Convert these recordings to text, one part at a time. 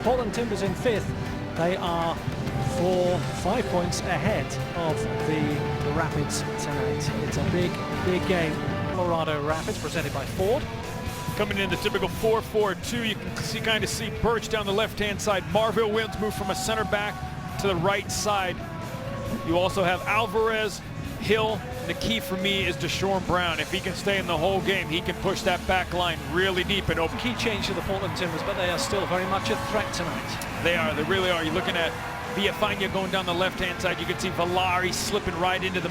Portland Timbers in 5th. They are 5 points ahead of the Rapids tonight. It's a big game. Colorado Rapids presented by Ford. Coming in the typical 4-4-2, you can kind of see Birch down the left-hand side. Marville Williams move from a center back to the right side. You also have Alvarez, Hill. The key for me is Deshawn Brown. If he can stay in the whole game, he can push that back line really deep and open. Key change to the Portland Timbers, but they are still very much a threat tonight. They are, they really are. You're looking at Villafania going down the left-hand side. You can see Valeri slipping right into the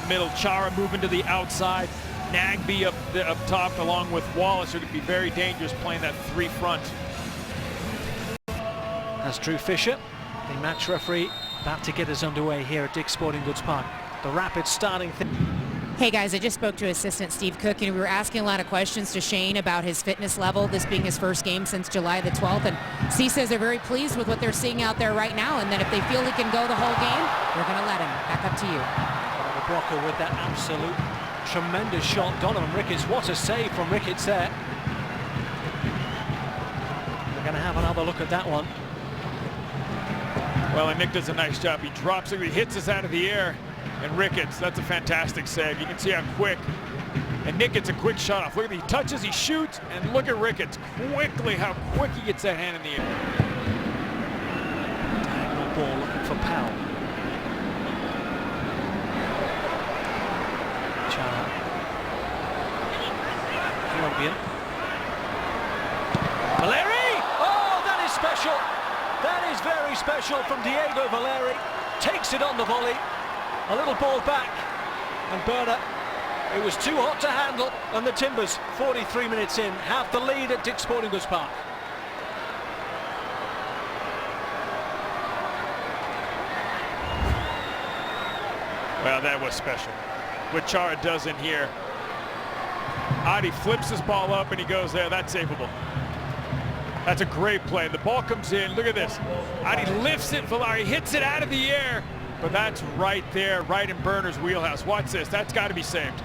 middle. Chara moving to the outside. Nagby up top along with Wallace are going to be very dangerous playing that 3 front. That's Drew Fisher, the match referee, about to get us underway here at Dick's Sporting Goods Park. The Rapids starting. Hey guys, I just spoke to assistant Steve Cook and we were asking a lot of questions to Shane about his fitness level, this being his first game since July the 12th. And Steve says they're very pleased with what they're seeing out there right now, and that if they feel he can go the whole game, they're going to let him. Back up to you. The blocker with that absolute tremendous shot. Donovan Ricketts, what a save from Ricketts there. We're going to have another look at that one. Well, and Nick does a nice job. He drops it, he hits us out of the air. And Ricketts, that's a fantastic save. You can see how quick. And Nick gets a quick shot off. Look at he touches, he shoots, and look at Ricketts quickly, how quick he gets that hand in the air. Diagonal ball looking for Powell. Chara. Colombian. Valeri! Oh, that is special. That is very special from Diego Valeri. Takes it on the volley. A little ball back, and Berner, it was too hot to handle, and the Timbers, 43 minutes in, have the lead at Dick's Sporting Goods Park. Well, that was special. What Chara does in here, Adi flips his ball up and he goes there, that's savable. That's a great play. The ball comes in, look at this. Adi lifts it, Valeri hits it out of the air. But that's right there, right in Berner's wheelhouse. Watch this, that's got to be saved.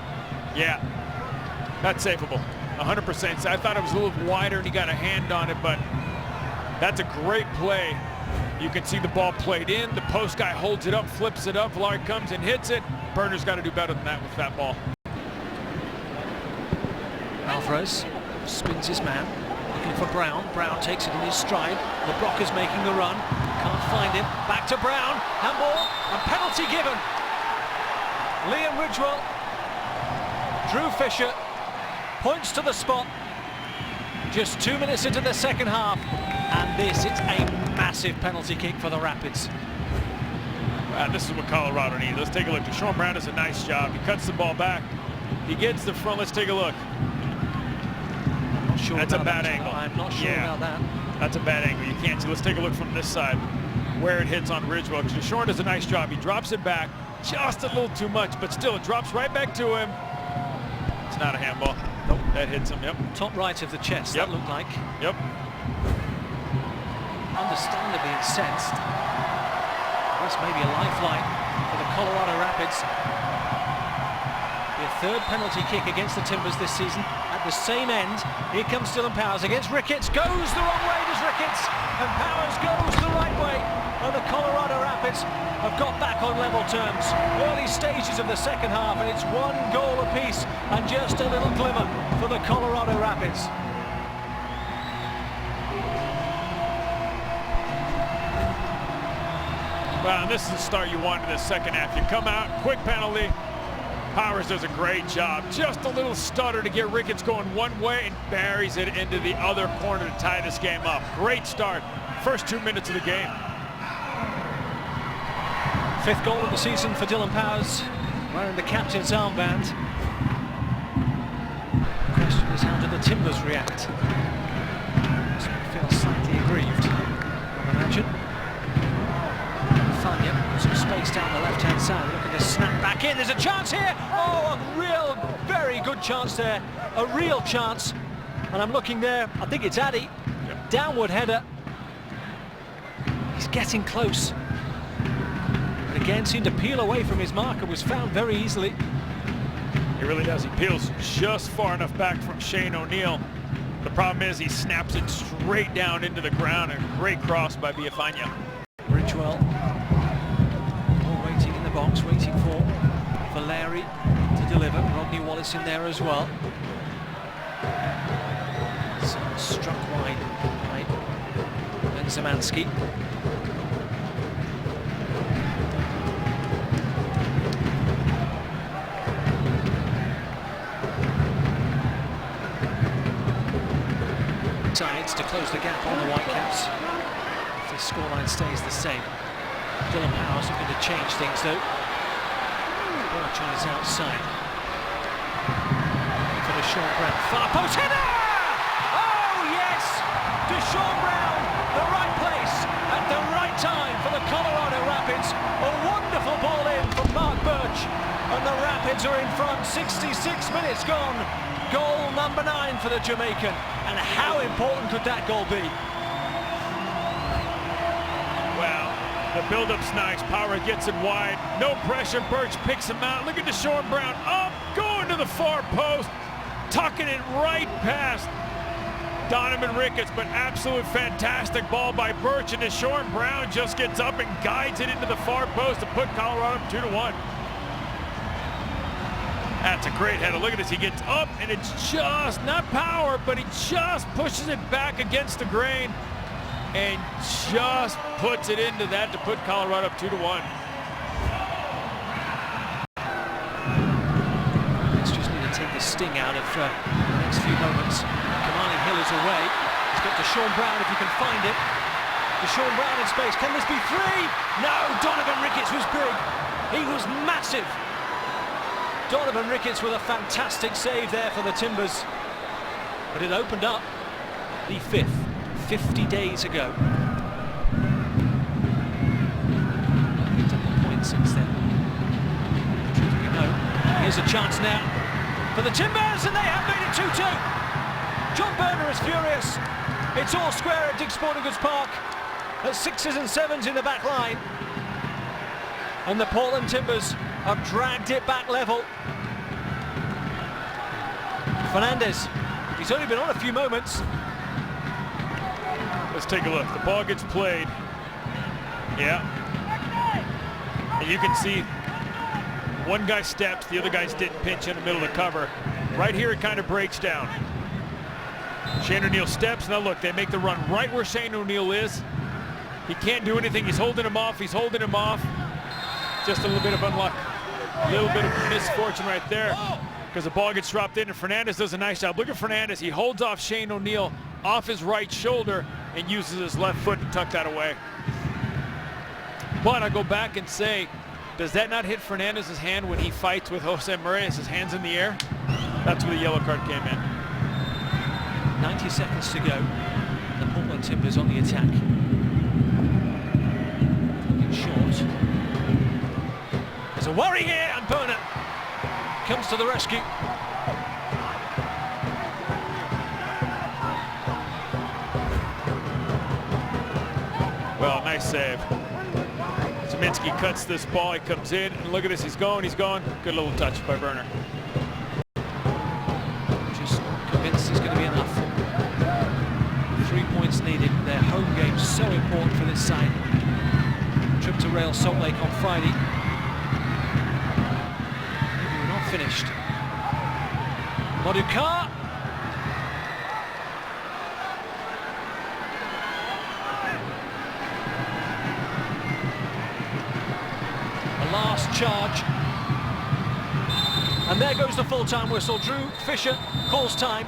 Yeah, that's savable, 100%. I thought it was a little wider and he got a hand on it, but that's a great play. You can see the ball played in, the post guy holds it up, flips it up, Valeri comes and hits it. Berner's got to do better than that with that ball. Alvarez spins his man, looking for Brown. Brown takes it in his stride. LeBrock is making the run. Can't find him. Back to Brown. Handball and penalty given. Liam Ridgewell. Drew Fisher points to the spot. Just 2 minutes into the second half. And this is a massive penalty kick for the Rapids. This is what Colorado needs. Let's take a look. Deshawn Brown does a nice job. He cuts the ball back. He gets the front. Let's take a look. I'm not sure that's about a bad that. angle. I'm not sure about that. That's a bad angle. You can't see. Let's take a look from this side where it hits on Ridgewell. Because Deshawn does a nice job. He drops it back just a little too much, but still it drops right back to him. It's not a handball. Nope, that hits him. Yep. Top right of the chest. Yep. That looked like. Yep. Understandably incensed. This may be a lifeline for the Colorado Rapids. The third penalty kick against the Timbers this season. At the same end, here comes Dylan Powers against Ricketts. Goes the wrong way, does Ricketts, and Powers goes the right way. And the Colorado Rapids have got back on level terms. Early stages of the second half, and it's 1 goal apiece, and just a little glimmer for the Colorado Rapids. Well, and this is the start you want in the second half. You come out, quick penalty. Powers does a great job. Just a little stutter to get Ricketts going one way and buries it into the other corner to tie this game up. Great start. First 2 minutes of the game. 5th goal of the season for Dylan Powers, wearing the captain's armband. The question is, how do the Timbers react? Must feel slightly aggrieved, I imagine. Fania, some space down the left-hand side, looking to snap back in. There's a chance here. Oh, a real, very good chance there. A real chance. And I'm looking there, I think it's Addy. Yep. Downward header. He's getting close. But again, seemed to peel away from his marker, was found very easily. He really does. He peels just far enough back from Shane O'Neill. The problem is he snaps it straight down into the ground. A great cross by Villafaña. Bridgewell all waiting in the box, waiting for Valeri to deliver. Rodney Wallace in there as well. Someone struck wide by Benzimanski. Sides to close the gap on the Whitecaps. If the scoreline stays the same. Dylan Powers looking to change things though. Burchon is outside. For Deshawn Brown. Far post header! Oh yes! Deshawn Brown, the right place at the right time for the Colorado Rapids. A wonderful ball in from Mark Birch. And the Rapids are in front, 66 minutes gone. Goal number 9 for the Jamaican. And how important could that goal be? Well, the build-up's nice. Power gets it wide. No pressure. Birch picks him out. Look at Deshawn Brown up, going to the far post, tucking it right past Donovan Ricketts, but absolute fantastic ball by Birch, and Deshawn Brown just gets up and guides it into the far post to put Colorado up 2-1. That's a great header. Look at this. He gets up, and it's just, not power, but he just pushes it back against the grain and just puts it into that to put Colorado up 2-1. Let's just need to take the sting out of the next few moments. Kamali Hill is away. He's got Deshawn Brown if you can find it. Deshawn Brown in space. Can this be free? No, Donovan Ricketts was big. He was massive. Donovan Ricketts with a fantastic save there for the Timbers. But it opened up the 5th, 50 days ago. Picked up a point since then. Truth we know. Here's a chance now for the Timbers, and they have made it 2-2. John Burner is furious. It's all square at Dick's Sporting Goods Park. There's 6s and 7s in the back line. And the Portland Timbers have dragged it back level. Fernández, he's only been on a few moments. Let's take a look. The ball gets played. Yeah. And you can see one guy steps, the other guys didn't pinch in the middle of the cover. Right here it kind of breaks down. Shane O'Neill steps. Now look, they make the run right where Shane O'Neill is. He can't do anything. He's holding him off. He's holding him off. Just a little bit of unluck. A little bit of misfortune right there because the ball gets dropped in, and Fernández does a nice job. Look at Fernández. He holds off Shane O'Neill off his right shoulder and uses his left foot to tuck that away. But I go back and say, does that not hit Fernández's hand when he fights with Jose Murray as his hand's in the air? That's where the yellow card came in. 90 seconds to go. The Portland Timbers on the attack. Looking short. There's a worry here, and Burner comes to the rescue. Well, nice save. Zeminski cuts this ball, he comes in, and look at this, he's going. Good little touch by Burner. Just convinced he's going to be enough. 3 points needed. Their home game so important for this side. Trip to Real Salt Lake on Friday. Maybe we're not finished. Moduka. A last charge. And there goes the full-time whistle. Drew Fisher calls time.